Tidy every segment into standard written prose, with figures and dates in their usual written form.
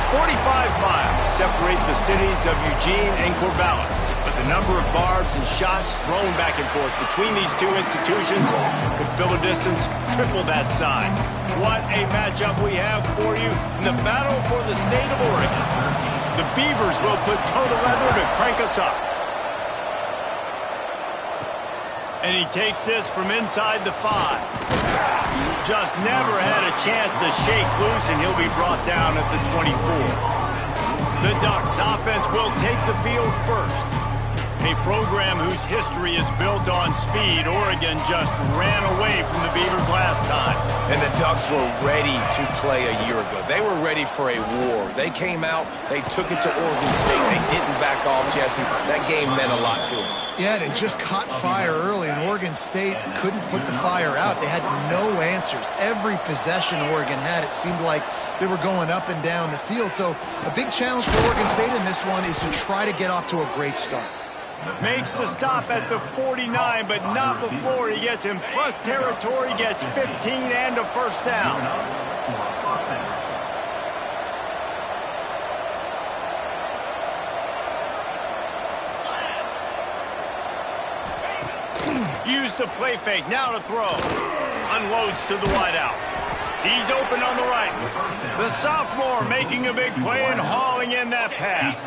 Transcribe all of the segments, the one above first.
45 miles separate the cities of Eugene and Corvallis, but the number of barbs and shots thrown back and forth between these two institutions could fill a distance triple that size. What a matchup we have for you in the battle for the state of Oregon. The Beavers will put toe to leather to crank us up. And he takes this from inside the 5. Just never had a chance to shake loose, and he'll be brought down at the 24. The Ducks offense will take the field first. A program whose history is built on speed. Oregon just ran away from the Beavers last time. And the Ducks were ready to play a year ago. They were ready for a war. They came out, they took it to Oregon State. They didn't back off, Jesse. That game meant a lot to them. Yeah, they just caught fire early, and Oregon State couldn't put the fire out. They had no answers. Every possession Oregon had, it seemed like they were going up and down the field. So a big challenge for Oregon State in this one is to try to get off to a great start. Makes the stop at the 49, but not before he gets in plus territory, gets 15 and a first down. Use the play fake, now to throw. Unloads to the wideout. He's open on the right. The sophomore making a big play and hauling in that pass.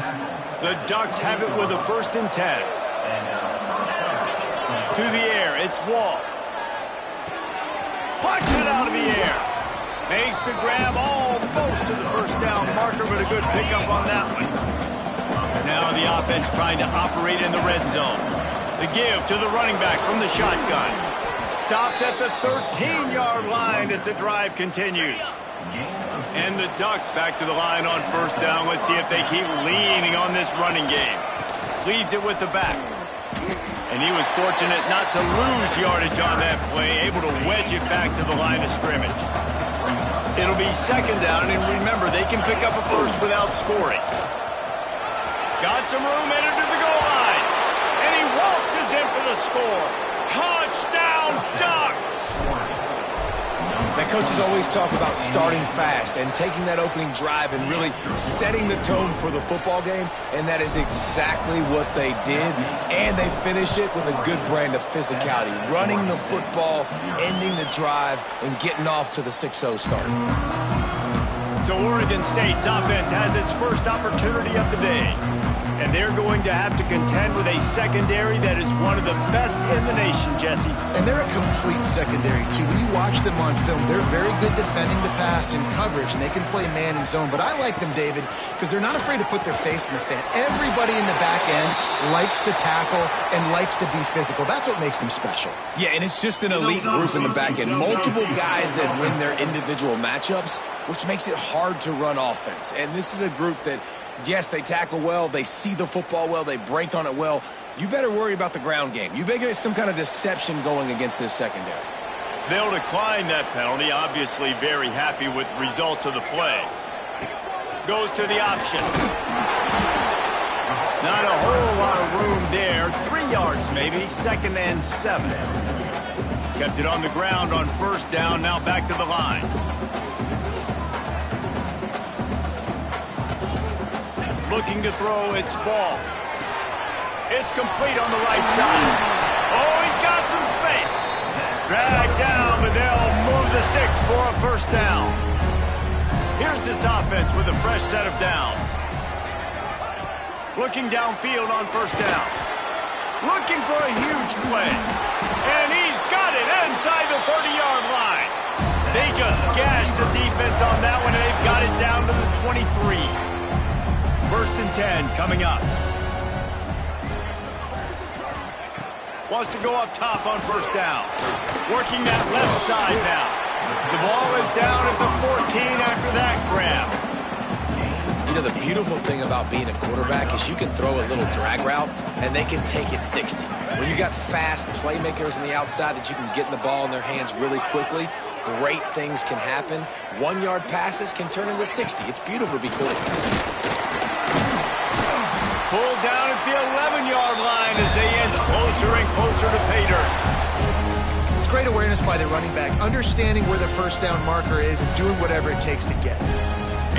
The Ducks have it with a 1st and 10. To the air, it's Wall. Pucks it out of the air. Makes the grab almost to the first down marker, but a good pickup on that one. Now the offense trying to operate in the red zone. The give to the running back from the shotgun. Stopped at the 13-yard line as the drive continues. And the Ducks back to the line on 1st down. Let's see if they keep leaning on this running game. Leaves it with the back. And he was fortunate not to lose yardage on that play, able to wedge it back to the line of scrimmage. It'll be 2nd down, and remember, they can pick up a first without scoring. Got some room headed to the goal line. And he waltzes in for the score. Touchdown, Ducks! Now, coaches always talk about starting fast and taking that opening drive and really setting the tone for the football game, and that is exactly what they did, and they finish it with a good brand of physicality, running the football, ending the drive, and getting off to the 6-0 start. So Oregon State's offense has its first opportunity of the day. And they're going to have to contend with a secondary that is one of the best in the nation, Jesse. And they're a complete secondary, too. When you watch them on film, they're very good defending the pass and coverage, and they can play man and zone. But I like them, David, because they're not afraid to put their face in the fan. Everybody in the back end likes to tackle and likes to be physical. That's what makes them special. Yeah, and it's just an elite group in the back end. Multiple guys that win their individual matchups, which makes it hard to run offense. And this is a group that, yes, they tackle well, they see the football well, they break on it well. You better worry about the ground game. You better get some kind of deception going against this secondary. They'll decline that penalty, obviously very happy with the results of the play. Goes to the option. Not a whole lot of room there. 3 yards maybe, 2nd and 7. Kept it on the ground on 1st down, now back to the line. Looking to throw, it's Ball. It's complete on the right side. Oh, he's got some space. Dragged down, but they'll move the sticks for a 1st down. Here's this offense with a fresh set of downs. Looking downfield on 1st down. Looking for a huge play. And he's got it inside the 30-yard line. They just gashed the defense on that one, and they've got it down to the 23. 1st and 10 coming up. Wants to go up top on 1st down. Working that left side now. The ball is down at the 14 after that grab. You know, the beautiful thing about being a quarterback is you can throw a little drag route, and they can take it 60. When you got fast playmakers on the outside that you can get the ball in their hands really quickly, great things can happen. 1-yard passes can turn into 60. It's beautiful to be quarterback. Pulled down at the 11-yard line as they inch closer and closer to pay dirt. It's great awareness by the running back, understanding where the 1st down marker is and doing whatever it takes to get it.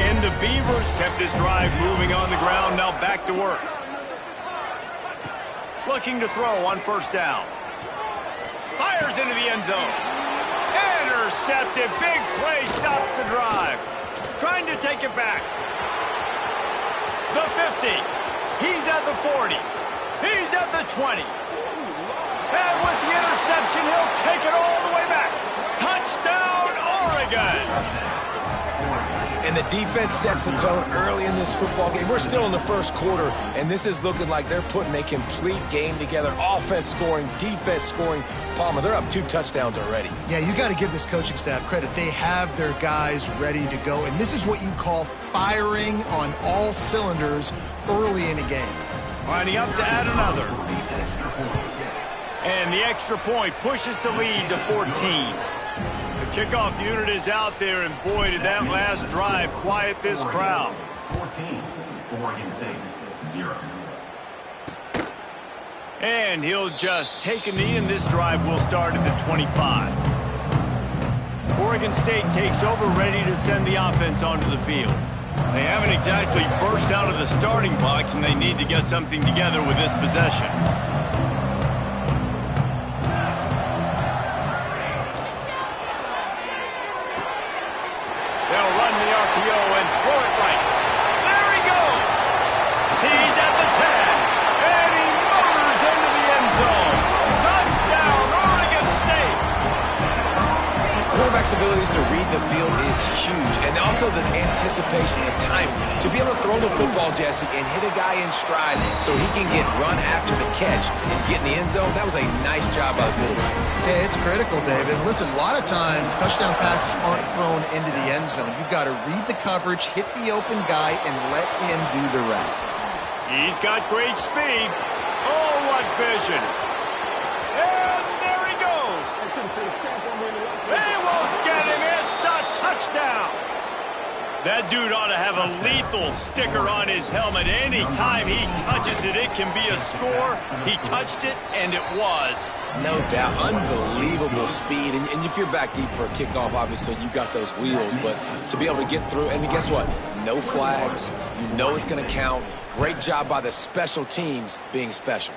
In And the Beavers kept this drive moving on the ground. Now back to work. Looking to throw on first down. Fires into the end zone. Intercepted. Big play stops the drive. Trying to take it back. The 50. He's at the 40. He's at the 20. And with the interception, he'll take it all the way back. Touchdown, Oregon! And the defense sets the tone early in this football game. We're still in the first quarter, and this is looking like they're putting a complete game together. Offense scoring, defense scoring. Palmer, they're up 2 touchdowns already. Yeah, you got to give this coaching staff credit. They have their guys ready to go, and this is what you call firing on all cylinders early in a game. Lining up to add another. And the extra point pushes the lead to 14. The kickoff unit is out there, and boy, did that last drive quiet this crowd. 14, Oregon State, 0. And he'll just take a knee, and this drive will start at the 25. Oregon State takes over, ready to send the offense onto the field. They haven't exactly burst out of the starting blocks, and they need to get something together with this possession. They'll run the RPO and throw it right. There he goes. He's at the 10, and he motors into the end zone. Touchdown, Oregon State. Quarterback's abilities to read the field is huge, and also the anticipation, the time to be able to throw the football, Jesse, and hit a guy in stride so he can get run after the catch and get in the end zone. That was a nice job by the quarterback. Yeah, it's critical, David. Listen, a lot of times touchdown passes aren't thrown into the end zone. You've got to read the coverage, hit the open guy, and let him do the rest. He's got great speed. Oh, what vision. And there he goes. They won't get him. It's a touchdown. That dude ought to have a lethal sticker on his helmet. Any time he touches it, it can be a score. He touched it, and it was. No doubt. Unbelievable speed. And if you're back deep for a kickoff, obviously you got those wheels. But to be able to get through, and guess what? No flags. You know it's going to count. Great job by the special teams being special.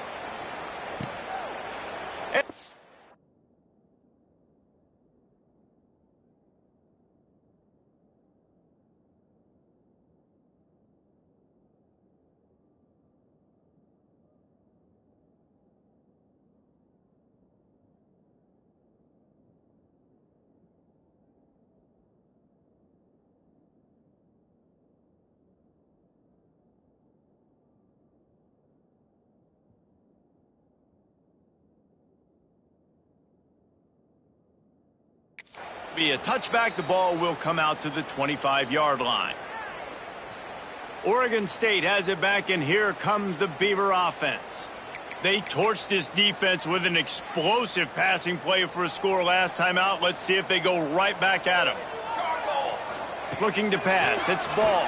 Be a touchback. The ball will come out to the 25-yard line. Oregon State has it back, and here comes the Beaver offense. They torched this defense with an explosive passing play for a score last time out. Let's see if they go right back at him. Looking to pass. It's Ball.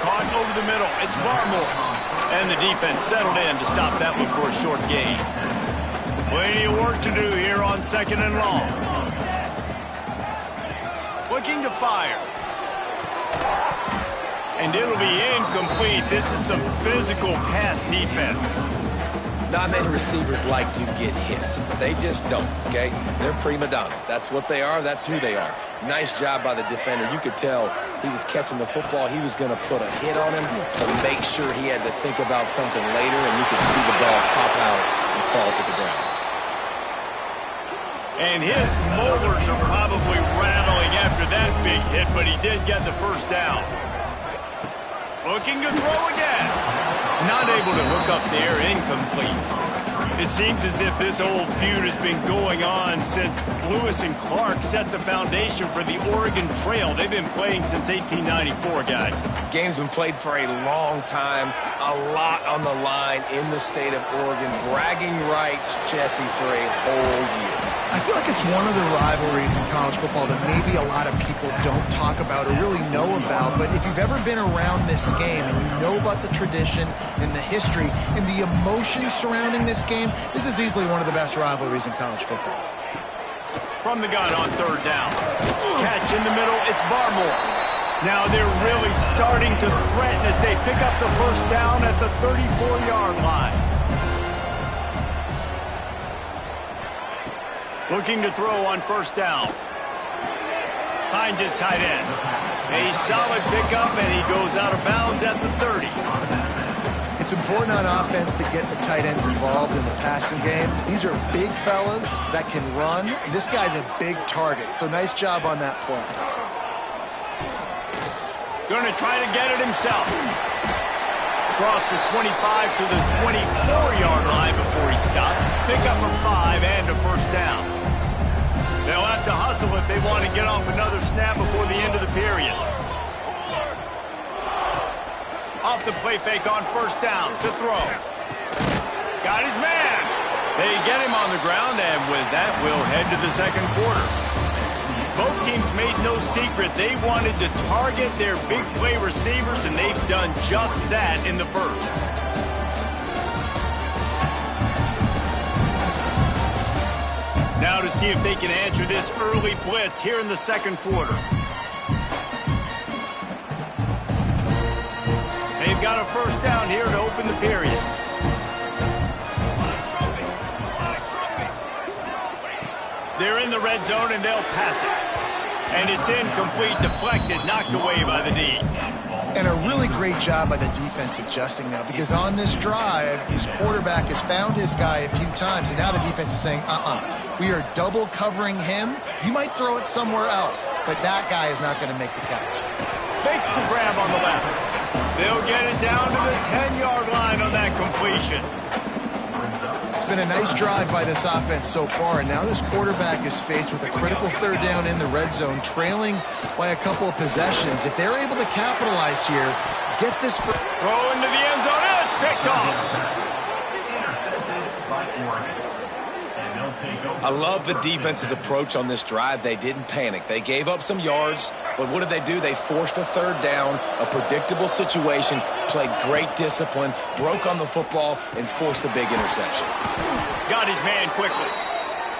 Caught over the middle. It's Barmore. And the defense settled in to stop that one for a short gain. Plenty of work to do here on 2nd and long. Looking to fire. And it'll be incomplete. This is some physical pass defense. Not many receivers like to get hit. They just don't, okay? They're prima donnas. That's what they are. That's who they are. Nice job by the defender. You could tell he was catching the football. He was going to put a hit on him to make sure he had to think about something later, and you could see the ball pop out and fall to the ground. And his molars are probably rattling after that big hit, but he did get the first down. Looking to throw again. Not able to hook up there, incomplete. It seems as if this old feud has been going on since Lewis and Clark set the foundation for the Oregon Trail. They've been playing since 1894, guys. Game's been played for a long time, a lot on the line in the state of Oregon. Bragging rights, Jesse, for a whole year. I feel like it's one of the rivalries in college football that maybe a lot of people don't talk about or really know about. But if you've ever been around this game and you know about the tradition and the history and the emotion surrounding this game, this is easily one of the best rivalries in college football. From the gun on 3rd down. Catch in the middle. It's Barmore. Now they're really starting to threaten as they pick up the first down at the 34-yard line. Looking to throw on first down. Finds his tight end. A solid pickup, and he goes out of bounds at the 30. It's important on offense to get the tight ends involved in the passing game. These are big fellas that can run. This guy's a big target, so nice job on that play. Going to try to get it himself. Across the 25 to the 24-yard line before he stopped. Pick up a 5 and a first down. They'll have to hustle if they want to get off another snap before the end of the period. Off the play fake on first down to throw. Got his man. They get him on the ground, and with that, we'll head to the second quarter. Both teams made no secret they wanted to target their big play receivers, and they've done just that in the first. Now to see if they can answer this early blitz here in the second quarter. They've got a first down here to open the period. They're in the red zone, and they'll pass it. And it's incomplete, deflected, knocked away by the D. And a really great job by the defense adjusting now, because on this drive, his quarterback has found his guy a few times, and now the defense is saying, we are double covering him. You might throw it somewhere else, but that guy is not going to make the catch. Makes the grab on the left. They'll get it down to the 10-yard line on that completion. It's been a nice drive by this offense so far, and now this quarterback is faced with a critical third down in the red zone, trailing by a couple of possessions. If they're able to capitalize here, get this... Throw into the end zone, and it's picked off. I love the defense's approach on this drive. They didn't panic. They gave up some yards, but what did they do? They forced a third down, a predictable situation, played great discipline, broke on the football, and forced the big interception. Got his man quickly.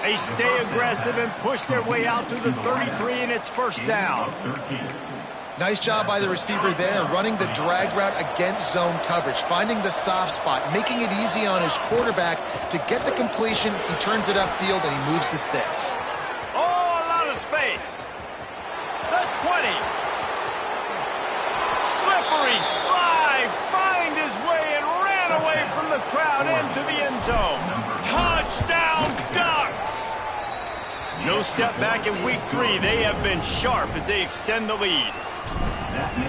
They stay aggressive and push their way out to the 33, and it's first down. Nice job by the receiver there, running the drag route against zone coverage, finding the soft spot, making it easy on his quarterback to get the completion. He turns it upfield, and he moves the sticks. Oh, a lot of space. The 20. Slippery slide, find his way and ran away from the crowd into the end zone. Touchdown, Ducks! No step back in week 3. They have been sharp as they extend the lead.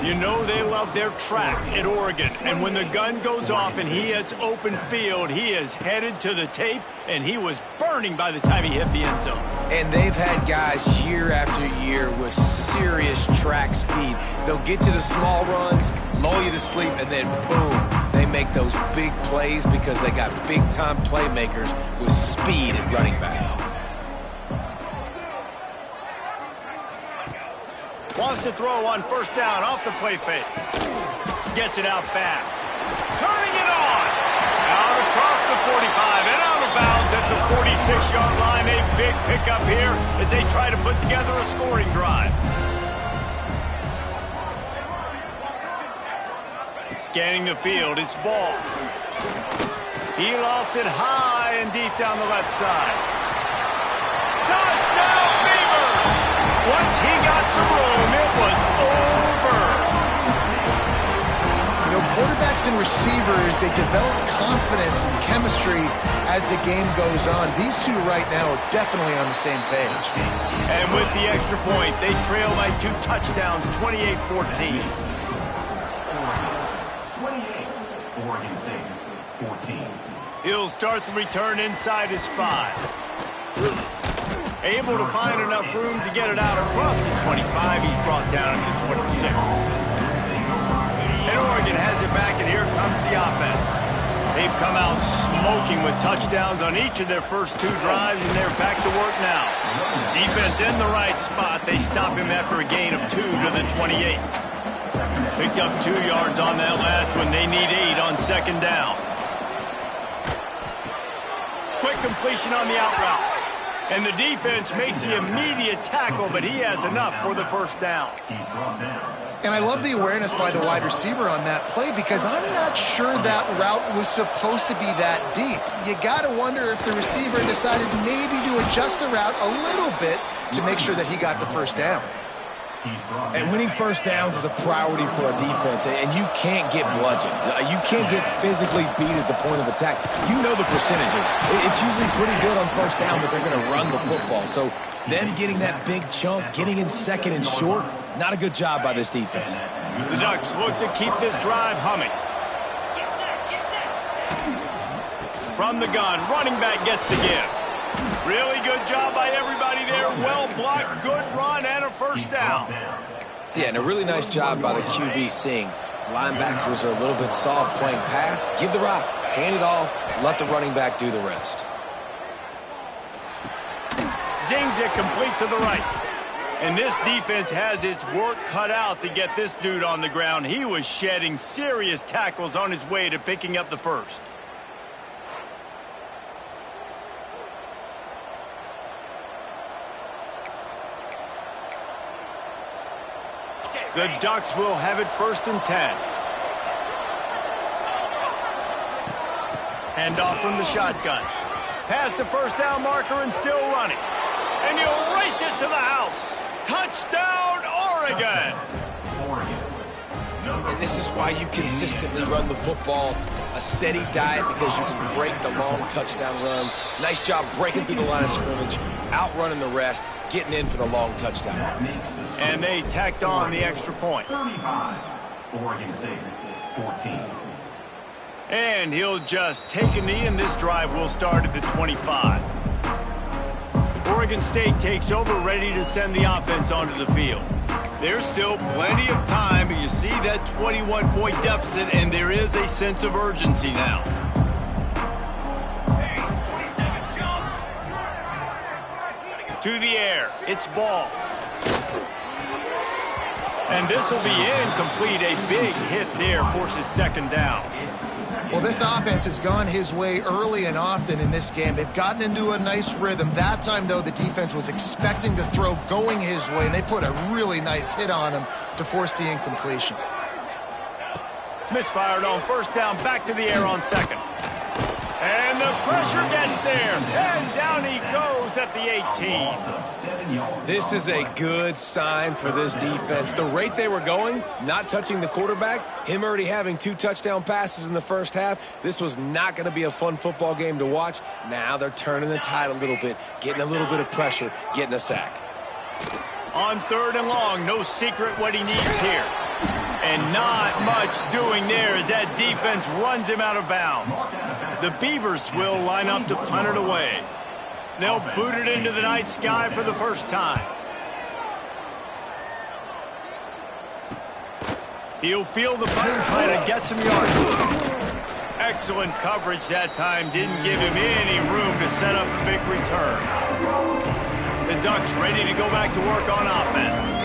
You know they love their track at Oregon, and when the gun goes off and he hits open field, he is headed to the tape, and he was burning by the time he hit the end zone. And they've had guys year after year with serious track speed. They'll get to the small runs, lull you to sleep, and then boom, they make those big plays because they got big-time playmakers with speed at running back. Wants to throw on first down off the play fake. Gets it out fast. Turning it on. Out across the 45 and out of bounds at the 46-yard line. A big pickup here as they try to put together a scoring drive. Scanning the field, it's Ball. He lofts it high and deep down the left side. Touchdown, Beaver! Once he got some room, it was over. You know, quarterbacks and receivers, they develop confidence and chemistry as the game goes on. These two right now are definitely on the same page. And with the extra point, they trail by 2 touchdowns, 28-14. 28, Oregon State, 14. He'll start the return inside his 5. Able to find enough room to get it out across the 25. He's brought down to the 26. And Oregon has it back, and here comes the offense. They've come out smoking with touchdowns on each of their first 2 drives, and they're back to work now. Defense in the right spot. They stop him after a gain of 2 to the 28. Picked up 2 yards on that last one. They need 8 on second down. Quick completion on the out route. And the defense makes the immediate tackle, but he has enough for the first down. And And I love the awareness by the wide receiver on that play because I'm not sure that route was supposed to be that deep. You got to wonder if the receiver decided maybe to adjust the route a little bit to make sure that he got the first down. And winning first downs is a priority for a defense, and you can't get bludgeoned. You can't get physically beat at the point of attack. You know the percentages. It's usually pretty good on first down that they're going to run the football. So them getting that big chunk, getting in second and short, not a good job by this defense. The Ducks look to keep this drive humming. From the gun, running back gets the give. Really good job by everybody there. Well blocked, good run, and a first down. Yeah, and a really nice job by the QB seeing linebackers are a little bit soft playing pass. Give the rock, hand it off, let the running back do the rest. Zings it complete to the right. And this defense has its work cut out to get this dude on the ground. He was shedding serious tackles on his way to picking up the first. The Ducks will have it 1st and 10. Hand off from the shotgun. Past the first down marker and still running. And he'll race it to the house. Touchdown, Oregon! And this is why you consistently run the football. A steady diet because you can break the long touchdown runs. Nice job breaking through the line of scrimmage, outrunning the rest, getting in for the long touchdown. And they tacked on the extra point. 35, Oregon State, 14. And he'll just take a knee, and this drive will start at the 25. Oregon State takes over, ready to send the offense onto the field. There's still plenty of time, but you see that 21-point deficit, and there is a sense of urgency now. To the air, it's ball. And this will be incomplete. A big hit there forces second down. Well, this offense has gone his way early and often in this game. They've gotten into a nice rhythm. That time, though, the defense was expecting the throw going his way, and they put a really nice hit on him to force the incompletion. Misfired on first down, back to the air on second. And the pressure gets there, and down he goes at the 18. This is a good sign for this defense. The rate they were going, not touching the quarterback, him already having 2 touchdown passes in the first half, this was not going to be a fun football game to watch. Now they're turning the tide a little bit, getting a little bit of pressure, getting a sack. On 3rd and long, no secret what he needs here. And not much doing there as that defense runs him out of bounds. The Beavers will line up to punt it away. They'll boot it into the night sky for the first time. He'll feel the punt and try to get some yards. Excellent coverage that time. Didn't give him any room to set up a big return. The Ducks ready to go back to work on offense.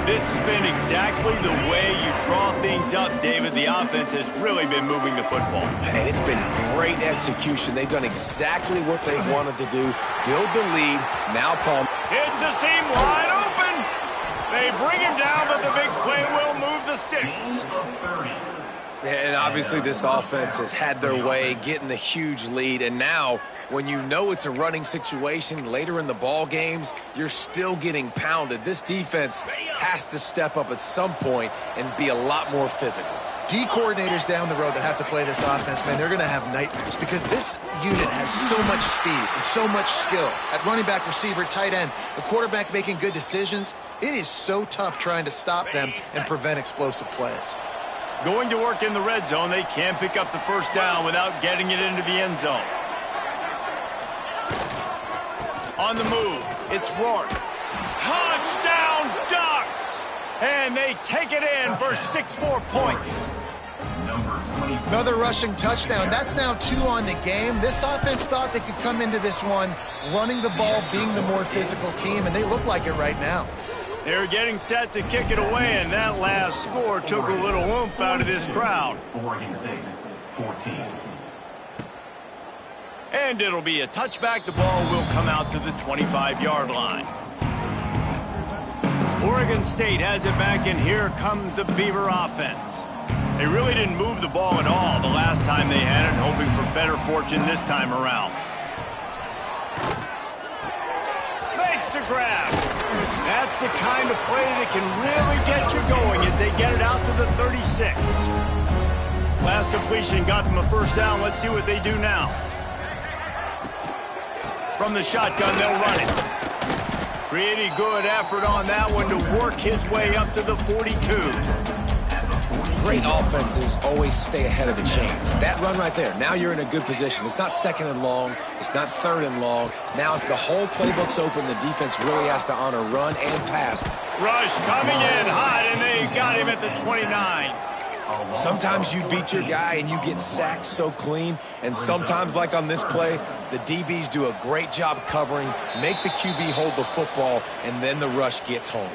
This has been exactly the way you draw things up, David. The offense has really been moving the football. And it's been great execution. They've done exactly what they wanted to do. Build the lead. Now Palm. It's a seam wide open. They bring him down, but the big play will move the sticks. And obviously this offense has had their way, getting the huge lead. And now, when you know it's a running situation later in the ball games, you're still getting pounded. This defense has to step up at some point and be a lot more physical. D coordinators down the road that have to play this offense, man, they're going to have nightmares because this unit has so much speed and so much skill. At running back, receiver, tight end, the quarterback making good decisions, it is so tough trying to stop them and prevent explosive plays. Going to work in the red zone, they can't pick up the first down without getting it into the end zone. On the move, it's Rourke. Touchdown, Ducks! And they take it in for 6 more points. Another rushing touchdown. That's now 2 on the game. This offense thought they could come into this one running the ball, being the more physical team, and they look like it right now. They're getting set to kick it away, and that last score took a little oomph out of this crowd. Oregon State, 14. And it'll be a touchback. The ball will come out to the 25-yard line. Oregon State has it back, and here comes the Beaver offense. They really didn't move the ball at all the last time they had it, hoping for better fortune this time around. Makes the grab. That's the kind of play that can really get you going as they get it out to the 36. Last completion got them a first down. Let's see what they do now. From the shotgun, they'll run it. Pretty good effort on that one to work his way up to the 42. Great offenses always stay ahead of the chains. That run right there, now you're in a good position. It's not second and long. It's not third and long. Now the whole playbook's open. The defense really has to honor run and pass. Rush coming in hot, and they got him at the 29. Sometimes you beat your guy and you get sacked so clean, and sometimes, like on this play, the DBs do a great job covering, make the QB hold the football, and then the rush gets home.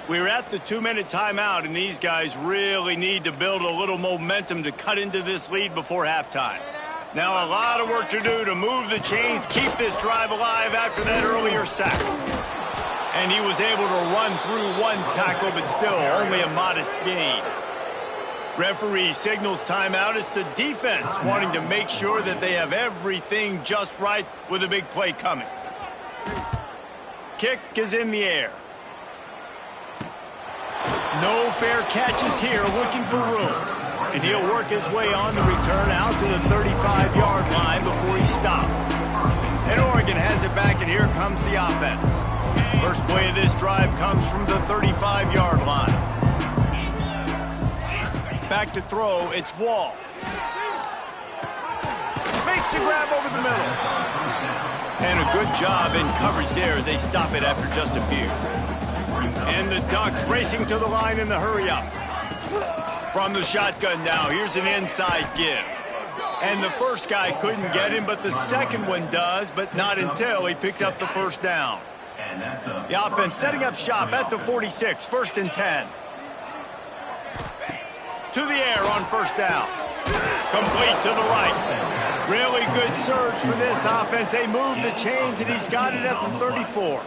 We're at the 2-minute timeout, and these guys really need to build a little momentum to cut into this lead before halftime. Now a lot of work to do to move the chains, keep this drive alive after that earlier sack. And he was able to run through one tackle, but still only a modest gain. Referee signals timeout. It's the defense wanting to make sure that they have everything just right with a big play coming. Kick is in the air. No fair catches here, looking for room. And he'll work his way on the return out to the 35-yard line before he stopped. And Oregon has it back, and here comes the offense. First play of this drive comes from the 35-yard line. Back to throw, it's Wall. Makes the grab over the middle. And a good job in coverage there as they stop it after just a few. And the Ducks racing to the line in the hurry-up. From the shotgun now, here's an inside give. And the first guy couldn't get him, but the second one does, but not until he picks up the first down. The offense setting up shop at the 46, 1st and 10. To the air on first down. Complete to the right. Really good surge for this offense. They move the chains, and he's got it at the 34.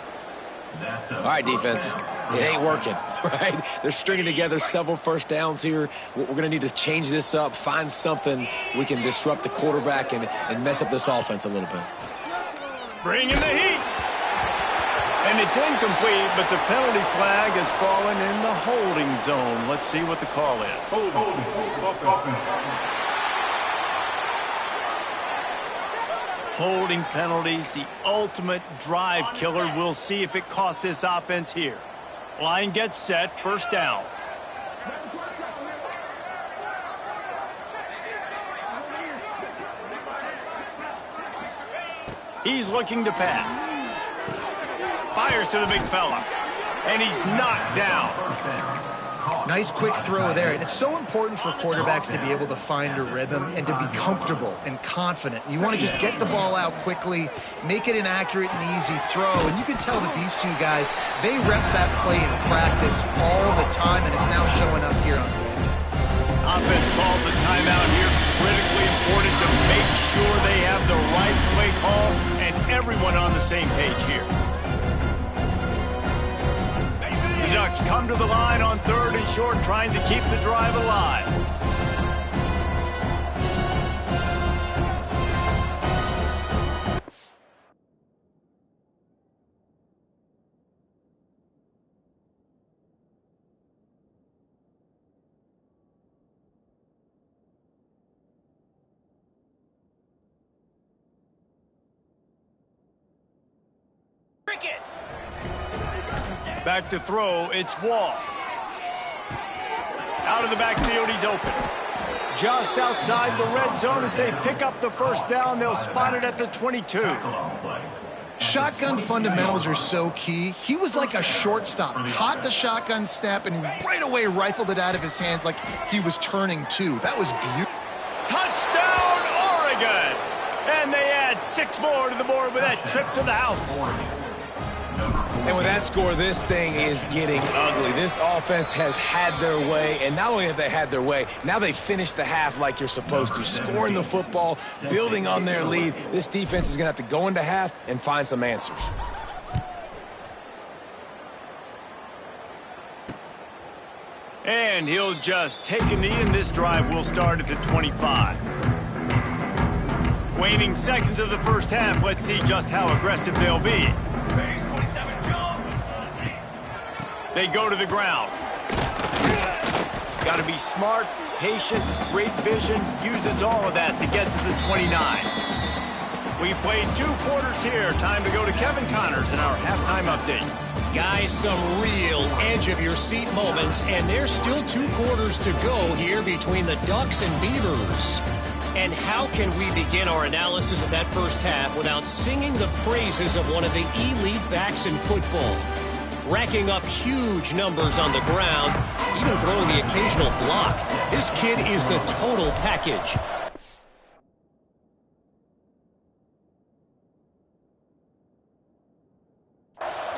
All right, defense. It ain't working, right? They're stringing together several first downs here. We're going to need to change this up, find something we can disrupt the quarterback and mess up this offense a little bit. Bring in the heat. And it's incomplete, but the penalty flag has fallen in the holding zone. Let's see what the call is. Holding penalties, the ultimate drive killer. We'll see if it costs this offense here. Line gets set, first down. He's looking to pass. Fires to the big fella. And he's knocked down. Nice quick throw there. And it's so important for quarterbacks to be able to find a rhythm and to be comfortable and confident. You want to just get the ball out quickly, make it an accurate and easy throw. And you can tell that these two guys, they rep that play in practice all the time, and it's now showing up here on game. Offense calls a timeout here. Critically important to make sure they have the right play call and everyone on the same page here. The Ducks come to the line on 3rd and short, trying to keep the drive alive. Back to throw, it's Wall. Out of the backfield, he's open. Just outside the red zone as they pick up the first down. They'll spot it at the 22. Shotgun fundamentals are so key. He was like a shortstop. Caught the shotgun snap and right away rifled it out of his hands like he was turning two. That was beautiful. Touchdown, Oregon! And they add 6 more to the board with that trip to the house. And with that score, this thing is getting ugly. This offense has had their way, and not only have they had their way, now they finished the half like you're supposed to, scoring the football, building on their lead. This defense is going to have to go into half and find some answers. And he'll just take a knee, and this drive will start at the 25. Waning seconds of the first half. Let's see just how aggressive they'll be. They go to the ground. Got to be smart, patient, great vision. Uses all of that to get to the 29. We played 2 quarters here. Time to go to Kevin Connors in our halftime update. Guys, some real edge-of-your-seat moments, and there's still 2 quarters to go here between the Ducks and Beavers. And how can we begin our analysis of that first half without singing the praises of one of the elite backs in football? Racking up huge numbers on the ground, even throwing the occasional block. This kid is the total package.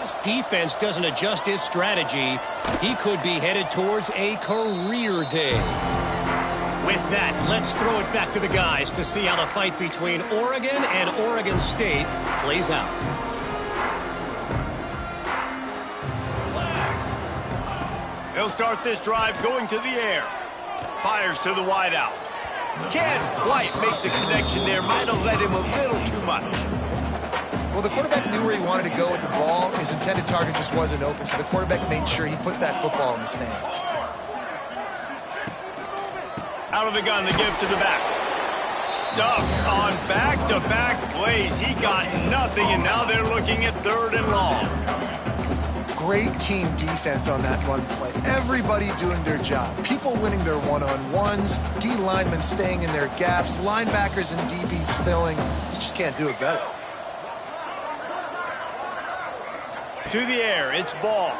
This defense doesn't adjust its strategy, he could be headed towards a career day. With that, let's throw it back to the guys to see how the fight between Oregon and Oregon State plays out. He'll start this drive going to the air. Fires to the wideout. Can't quite make the connection there. Might have let him a little too much. Well, the quarterback knew where he wanted to go with the ball. His intended target just wasn't open, so the quarterback made sure he put that football in the stands. Out of the gun, the give to the back. Stuffed on back-to-back plays. He got nothing, and now they're looking at 3rd and long. Great team defense on that run play. Everybody doing their job. People winning their one-on-ones, D linemen staying in their gaps, linebackers and DBs filling. You just can't do it better. To the air, it's ball.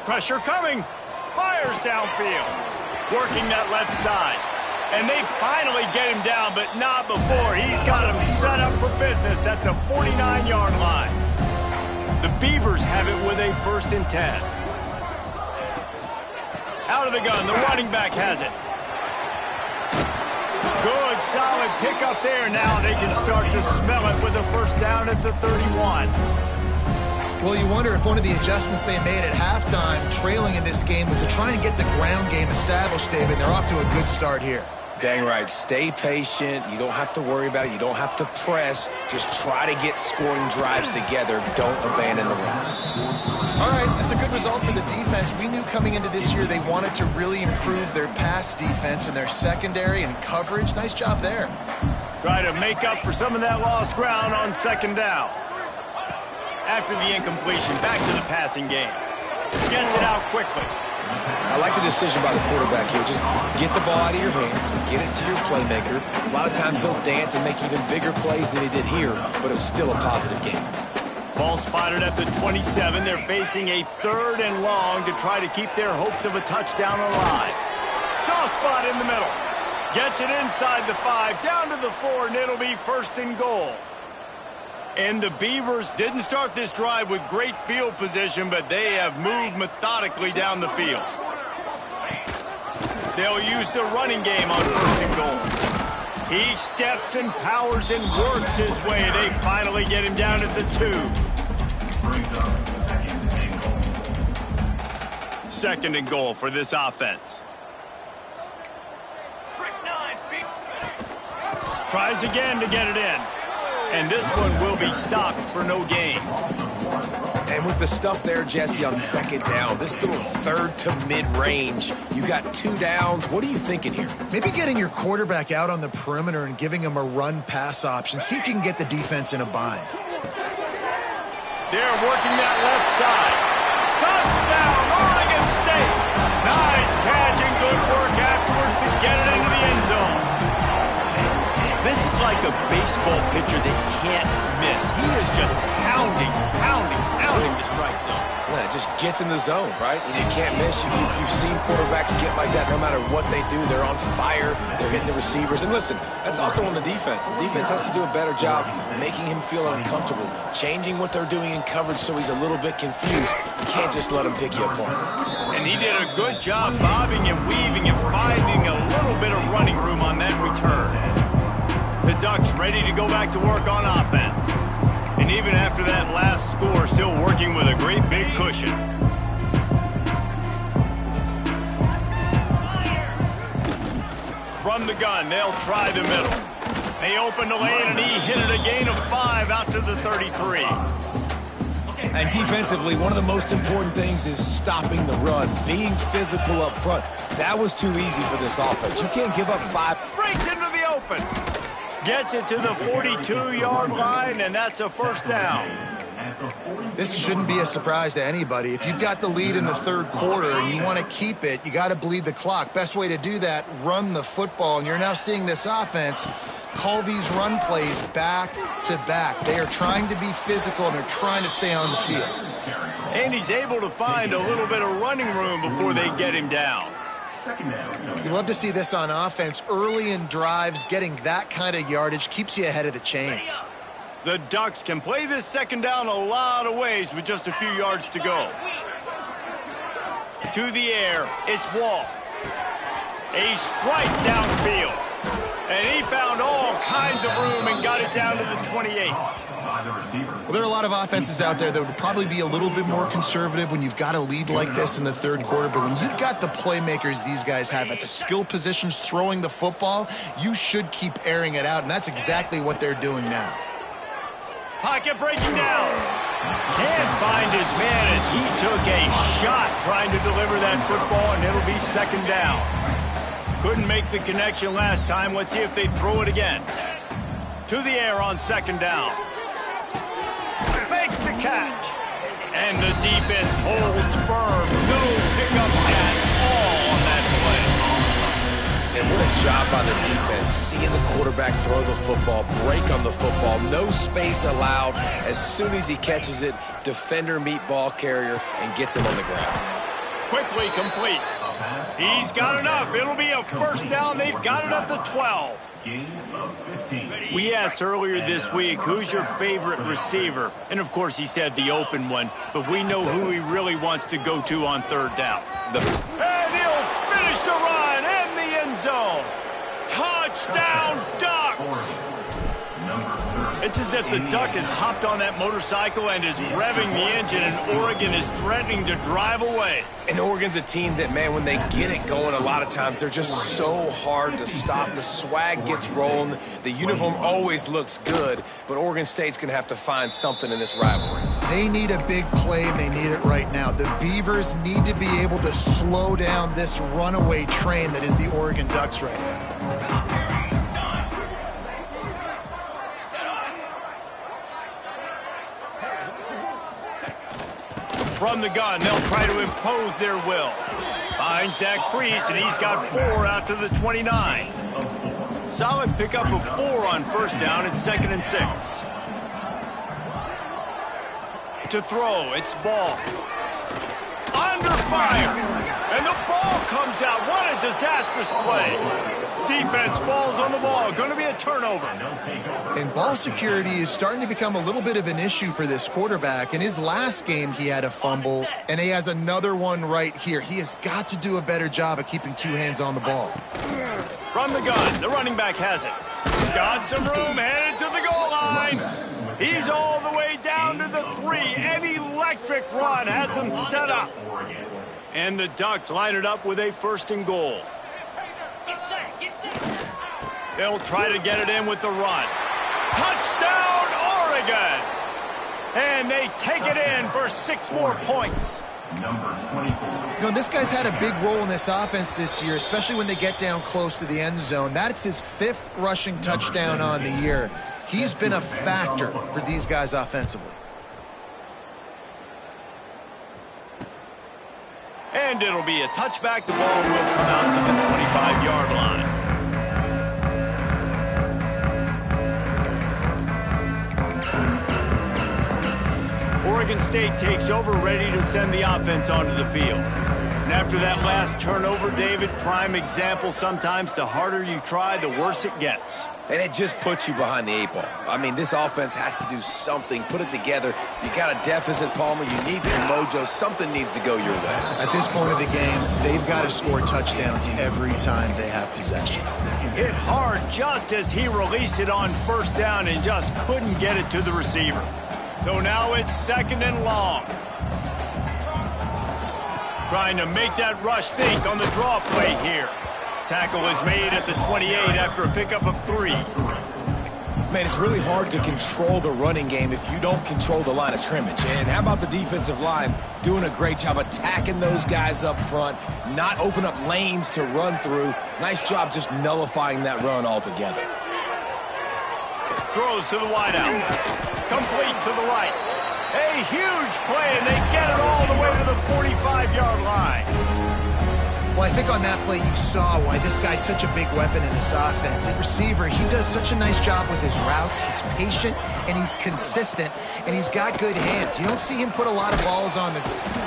Pressure coming. Fires downfield. Working that left side. And they finally get him down, but not before. He's got him set up for business at the 49-yard line. The Beavers have it with a 1st and 10. Out of the gun, the running back has it. Good, solid pickup there. Now they can start to smell it with a 1st down at the 31. Well, you wonder if one of the adjustments they made at halftime, trailing in this game, was to try and get the ground game established, David. They're off to a good start here. Dang right. Stay patient. You don't have to worry about it. You don't have to press. Just try to get scoring drives together. Don't abandon the run. All right, that's a good result for the defense. We knew coming into this year they wanted to really improve their pass defense and their secondary and coverage. Nice job there. Try to make up for some of that lost ground on 2nd down. After the incompletion, back to the passing game. Gets it out quickly. I like the decision by the quarterback here. Just get the ball out of your hands, get it to your playmaker. A lot of times he'll dance and make even bigger plays than he did here, but it was still a positive game. Ball spotted at the 27. They're facing a 3rd and long to try to keep their hopes of a touchdown alive. Soft spot in the middle. Gets it inside the 5, down to the 4, and it'll be 1st and goal. And the Beavers didn't start this drive with great field position, but they have moved methodically down the field. They'll use the running game on 1st and goal. He steps and powers and works his way. They finally get him down at the 2. 2nd and goal for this offense. Tries again to get it in. And this one will be stopped for no gain. And with the stuff there, Jesse, on 2nd down, this little 3rd to mid-range, you got 2 downs. What are you thinking here? Maybe getting your quarterback out on the perimeter and giving him a run-pass option. See if you can get the defense in a bind. They're working that left side. Touchdown, Oregon State. Nice catch and good work afterwards to get it into the end zone. This is like a baseball pitcher that can't miss. He is just pounding the strike zone. Yeah, it just gets in the zone, right? And you can't miss. You've seen quarterbacks get like that no matter what they do. They're on fire. They're hitting the receivers. And listen, that's also on the defense. The defense has to do a better job making him feel uncomfortable, changing what they're doing in coverage so he's a little bit confused. You can't just let him pick you apart. And he did a good job bobbing and weaving and finding a little bit of running room on that return. The Ducks ready to go back to work on offense. And even after that last score, still working with a great big cushion. From the gun, they'll try the middle. They open the lane, and he hit it a gain of 5 out to the 33. And defensively, one of the most important things is stopping the run, being physical up front. That was too easy for this offense. You can't give up 5. Breaks into the open. Gets it to the 42-yard line, and that's a first down. This shouldn't be a surprise to anybody. If you've got the lead in the third quarter and you want to keep it, you got to bleed the clock. Best way to do that, run the football. And you're now seeing this offense call these run plays back to back. They are trying to be physical, and they're trying to stay on the field. And he's able to find a little bit of running room before they get him down. You love to see this on offense. Early in drives, getting that kind of yardage keeps you ahead of the chains. The Ducks can play this second down a lot of ways with just a few yards to go. To the air, it's Wall. A strike downfield. And he found all kinds of room and got it down to the 28. Well, there are a lot of offenses out there that would probably be a little bit more conservative when you've got a lead like this in the third quarter. But when you've got the playmakers these guys have at the skill positions throwing the football, you should keep airing it out. And that's exactly what they're doing now. Pocket breaking down. Can't find his man as he took a shot trying to deliver that football, and it'll be second down. Couldn't make the connection last time. Let's see if they throw it again. To the air on second down. Makes the catch. And the defense holds firm. No pickup at all on that play. And what a job by the defense. Seeing the quarterback throw the football, break on the football, no space allowed. As soon as he catches it, defender meet ball carrier and gets him on the ground. Quickly complete. He's got enough. It'll be a first down. They've got it at the 12. We asked earlier this week, who's your favorite receiver? And, of course, he said the open one. But we know who he really wants to go to on third down. And he'll finish the run in the end zone. Touchdown, Ducks! It's as if the Duck has hopped on that motorcycle and is revving the engine, and Oregon is threatening to drive away. And Oregon's a team that, man, when they get it going, a lot of times they're just so hard to stop. The swag gets rolling. The uniform always looks good, but Oregon State's going to have to find something in this rivalry. They need a big play, and they need it right now. The Beavers need to be able to slow down this runaway train that is the Oregon Ducks right now. From the gun, they'll try to impose their will. Finds that crease, and he's got 4 out to the 29. Solid pickup of 4 on first down. It's 2nd and 6. To throw, it's Ball. Under fire, and the ball comes out. What a disastrous play. Defense falls on the ball. Going to be a turnover. And ball security is starting to become a little bit of an issue for this quarterback. In his last game, he had a fumble, and he has another one right here. He has got to do a better job of keeping 2 hands on the ball. From the gun, the running back has it. Got some room, headed to the goal line. He's all the way down to the 3. An electric run has him set up. And the Ducks line it up with a 1st and goal. They'll try to get it in with the run. Touchdown, Oregon! And they take it in for 6 more points. Number 24. You know, this guy's had a big role in this offense this year, especially when they get down close to the end zone. That's his 5th rushing touchdown on the year. He's been a factor for these guys offensively. And it'll be a touchback. The ball will come out to the 25-yard line. Oregon State takes over, ready to send the offense onto the field. And after that last turnover, David, prime example, sometimes the harder you try, the worse it gets. And it just puts you behind the 8 ball. I mean, this offense has to do something, put it together. You got a deficit, Palmer. You need some mojo. Something needs to go your way. At this point of the game, they've got to score touchdowns every time they have possession. Hit hard just as he released it on first down and just couldn't get it to the receiver. So now it's 2nd and long. Trying to make that rush think on the draw play here. tackle is made at the 28 after a pickup of 3. Man, it's really hard to control the running game if you don't control the line of scrimmage. And how about the defensive line doing a great job attacking those guys up front, not open up lanes to run through. Nice job just nullifying that run altogether. Throws to the wideout. Complete to the right. A huge play, and they get it all the way to the 45-yard line. Well, I think on that play you saw why this guy's such a big weapon in this offense. At receiver, he does such a nice job with his routes. He's patient, and he's consistent, and he's got good hands. You don't see him put a lot of balls on the...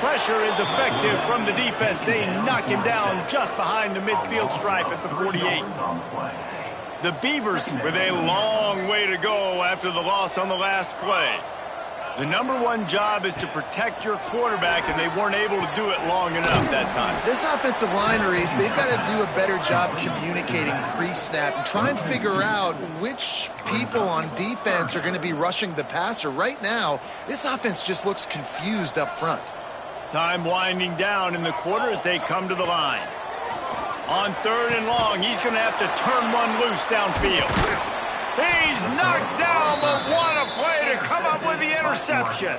Pressure is effective from the defense. They knock him down just behind the midfield stripe at the 48. The Beavers with a long way to go after the loss on the last play. The #1 job is to protect your quarterback, and they weren't able to do it long enough that time. This offensive line, Reese, they've got to do a better job communicating pre-snap and try and figure out which people on defense are going to be rushing the passer. Right now, this offense just looks confused up front. Time winding down in the quarter as they come to the line. On 3rd and long, he's going to have to turn one loose downfield. He's knocked down, but what a play to come up with the interception.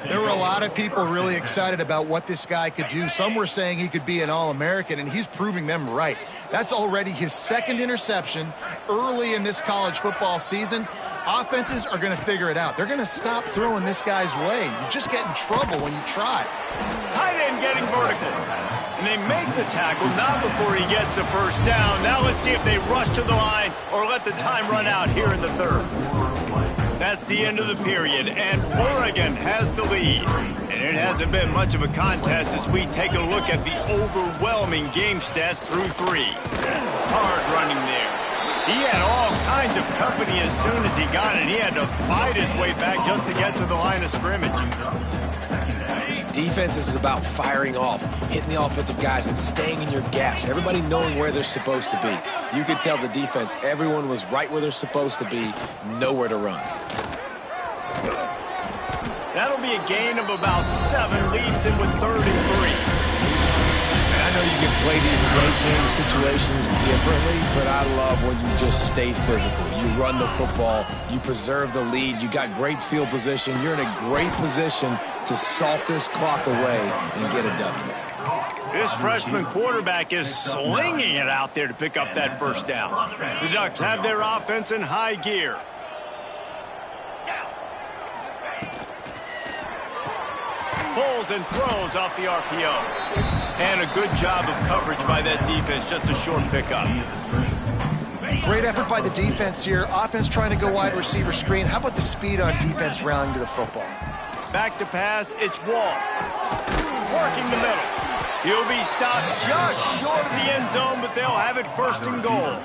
There were a lot of people really excited about what this guy could do. Some were saying he could be an All-American, and he's proving them right. That's already his 2nd interception early in this college football season. Offenses are going to figure it out. They're going to stop throwing this guy's way. You just get in trouble when you try. Tight end getting vertical. And they make the tackle, not before he gets the first down. Now let's see if they rush to the line or let the time run out here in the 3rd. That's the end of the period, and Oregon has the lead. And it hasn't been much of a contest as we take a look at the overwhelming game stats through 3. Hard running there. He had all kinds of company as soon as he got it. He had to fight his way back just to get to the line of scrimmage. Defense is about firing off, hitting the offensive guys, and staying in your gaps. Everybody knowing where they're supposed to be. You could tell the defense, everyone was right where they're supposed to be, nowhere to run. That'll be a gain of about 7, leaves him with 3rd and 3. I know you can play these late game situations differently, but I love when you just stay physical. You run the football, you preserve the lead, you got great field position, you're in a great position to salt this clock away and get a W. This freshman quarterback is slinging it out there to pick up that first down. The Ducks have their offense in high gear. Pulls and throws off the RPO. And a good job of coverage by that defense, just a short pickup. Great effort by the defense here. Offense trying to go wide receiver screen. How about the speed on defense rallying to the football? Back to pass, it's Wall. Working the middle. He'll be stopped just short of the end zone, but they'll have it 1st and goal.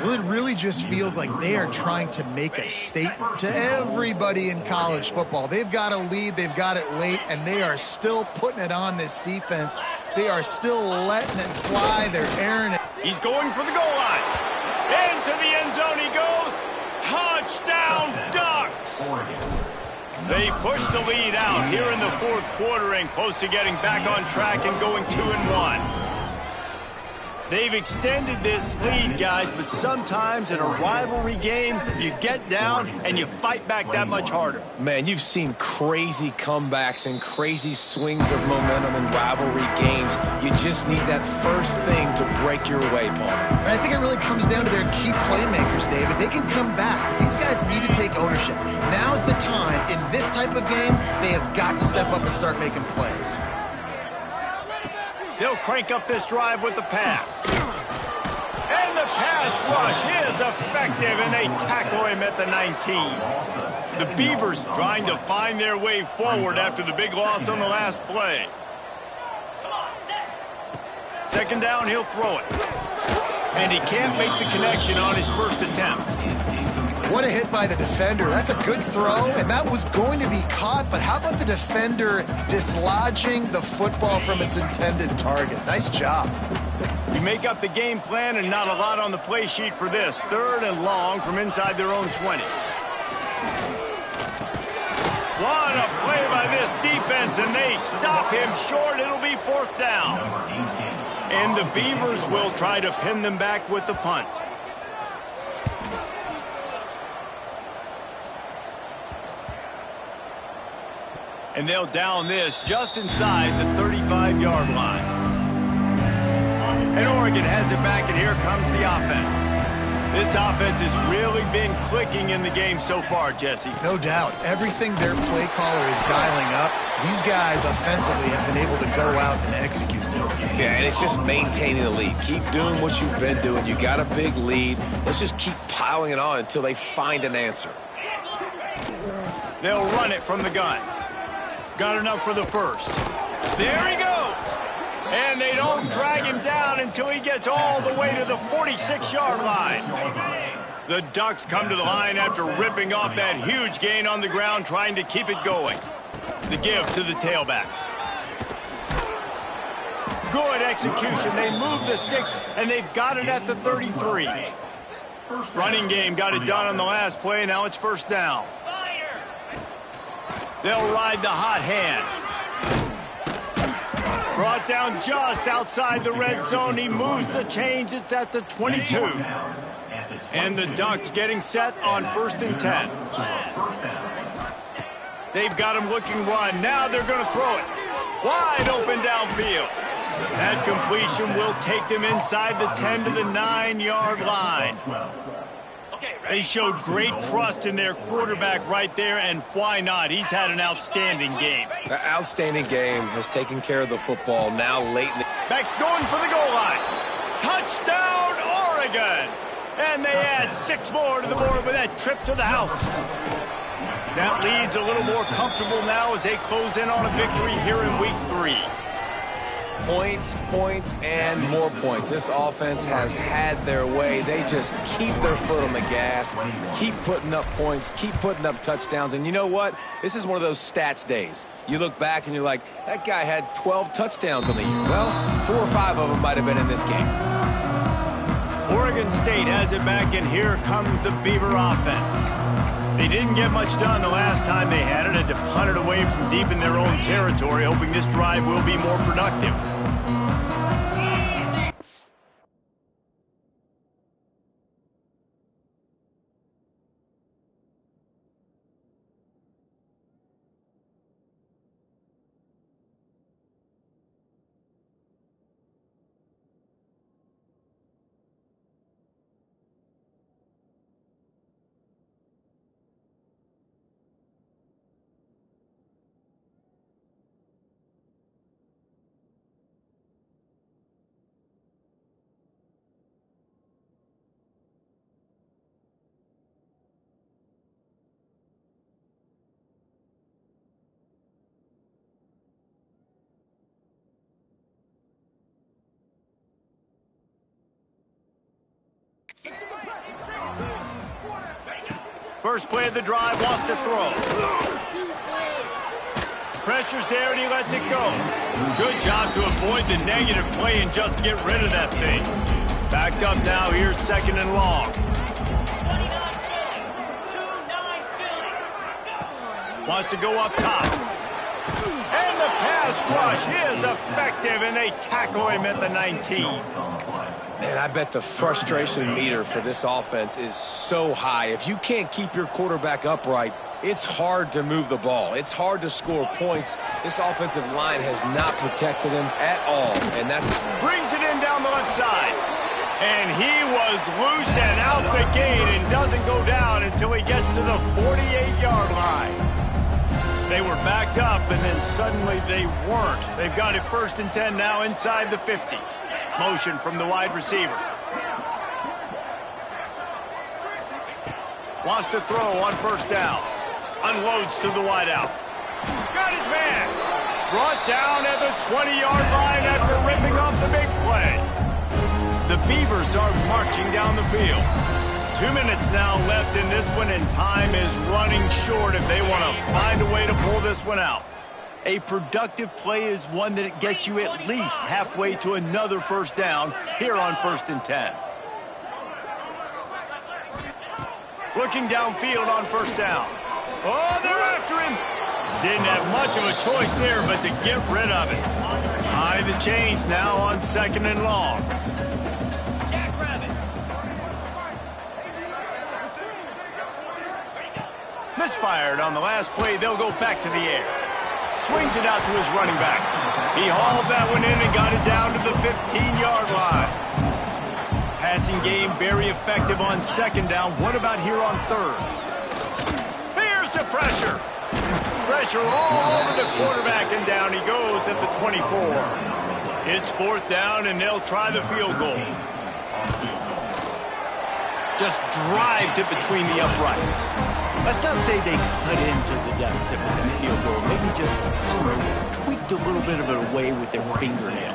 Well, it really just feels like they are trying to make a statement to everybody in college football. They've got a lead, they've got it late, and they are still putting it on this defense. They are still letting it fly. They're airing it. He's going for the goal line. Into the end zone he goes. Touchdown, Ducks! They push the lead out here in the 4th quarter and close to getting back on track and going 2-1. They've extended this lead, guys, but sometimes in a rivalry game, you get down and you fight back that much harder. Man, you've seen crazy comebacks and crazy swings of momentum in rivalry games. You just need that first thing to break your way, Paul. I think it really comes down to their key playmakers, David. They can come back. These guys need to take ownership. Now's the time. In this type of game, they have got to step up and start making plays. They'll crank up this drive with the pass. And the pass rush is effective, and they tackle him at the 19. The Beavers trying to find their way forward after the big loss on the last play. 2nd down, he'll throw it. And he can't make the connection on his first attempt. What a hit by the defender. That's a good throw, and that was going to be caught, but how about the defender dislodging the football from its intended target? Nice job. We make up the game plan and not a lot on the play sheet for this. 3rd and long from inside their own 20. What a play by this defense, and they stop him short. It'll be 4th down. And the Beavers will try to pin them back with the punt. And they'll down this just inside the 35-yard line. And Oregon has it back, and here comes the offense. This offense has really been clicking in the game so far, Jesse. No doubt. Everything their play caller is dialing up, these guys offensively have been able to go out and execute. Yeah, and it's just maintaining the lead. Keep doing what you've been doing. You got a big lead. Let's just keep piling it on until they find an answer. They'll run it from the gun. Got enough for the first. There he goes. And they don't drag him down until he gets all the way to the 46-yard line. The Ducks come to the line after ripping off that huge gain on the ground, trying to keep it going. The give to the tailback. Good execution. They move the sticks, and they've got it at the 33. Running game got it done on the last play. Now it's first down. They'll ride the hot hand. Brought down just outside the red zone. He moves the chains. It's at the 22. And the Ducks getting set on 1st and 10. They've got him looking run. Now they're going to throw it. Wide open downfield. That completion will take them inside the 10 to the 9-yard line. They showed great trust in their quarterback right there, and why not? He's had an outstanding game. The outstanding game has taken care of the football now late in the... Back's going for the goal line. Touchdown, Oregon! And they add 6 more to the board with that trip to the house. That lead's a little more comfortable now as they close in on a victory here in week 3. Points, points, and more points. This offense has had their way. They just keep their foot on the gas, keep putting up points, keep putting up touchdowns. And you know what? This is one of those stats days. You look back and you're like, that guy had 12 touchdowns on the year. Well, 4 or 5 of them might have been in this game. Oregon State has it back, and here comes the Beaver offense. They didn't get much done the last time they had it. Had to punt it away from deep in their own territory, hoping this drive will be more productive. First play of the drive, wants to throw. Pressure's there, and he lets it go. Good job to avoid the negative play and just get rid of that thing. Backed up now, here's 2nd and long. Wants to go up top. And the pass rush is effective, and they tackle him at the 19. Man, I bet the frustration meter for this offense is so high. If you can't keep your quarterback upright, it's hard to move the ball. It's hard to score points. This offensive line has not protected him at all. And that brings it in down the left side. And he was loose and out the gate and doesn't go down until he gets to the 48-yard line. They were backed up, and then suddenly they weren't. They've got it 1st and 10 now inside the 50. Motion from the wide receiver. Wants to throw on 1st down. Unloads to the wideout. Got his man. Brought down at the 20-yard line after ripping off the big play. The Beavers are marching down the field. 2 minutes now left in this one, and time is running short if they want to find a way to pull this one out. A productive play is one that gets you at least halfway to another 1st down here on 1st and 10. Looking downfield on 1st down. Oh, they're after him. Didn't have much of a choice there, but to get rid of it. High the chains now on 2nd and long. Misfired on the last play. They'll go back to the air. Swings it out to his running back. He hauled that one in and got it down to the 15-yard line. Passing game very effective on 2nd down. What about here on 3rd? Here's the pressure. Pressure all over the quarterback, and down he goes at the 24. It's 4th down, and they'll try the field goal. Just drives it between the uprights. Let's not say they cut into the deficit with that field goal. Maybe just, I don't know, tweaked a little bit of it away with their fingernail.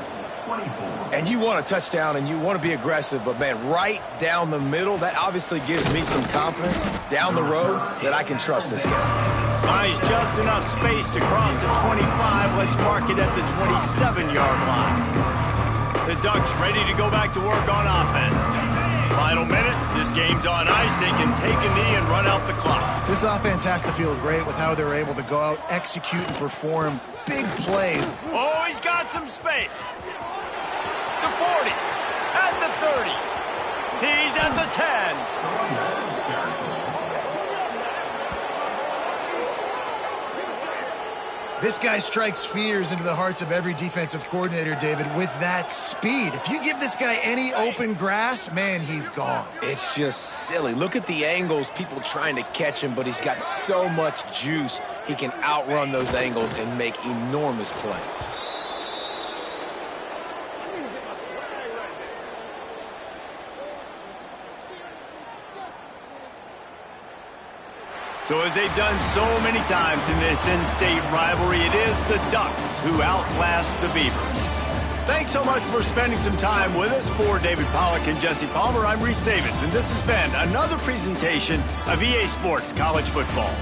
And you want a touchdown and you want to be aggressive, but man, right down the middle, that obviously gives me some confidence down the road that I can trust this guy. Buys just enough space to cross the 25. Let's mark it at the 27-yard line. The Ducks ready to go back to work on offense. Final minute. This game's on ice. They can take a knee and run out the clock. This offense has to feel great with how they're able to go out, execute, and perform big plays. Oh, he's got some space. The 40, at the 30. He's at the 10. This guy strikes fears into the hearts of every defensive coordinator, David, with that speed. If you give this guy any open grass, man, he's gone. It's just silly. Look at the angles, people trying to catch him, but he's got so much juice. He can outrun those angles and make enormous plays. So as they've done so many times in this in-state rivalry, it is the Ducks who outlast the Beavers. Thanks so much for spending some time with us. For David Pollack and Jesse Palmer, I'm Reese Davis, and this has been another presentation of EA Sports College Football.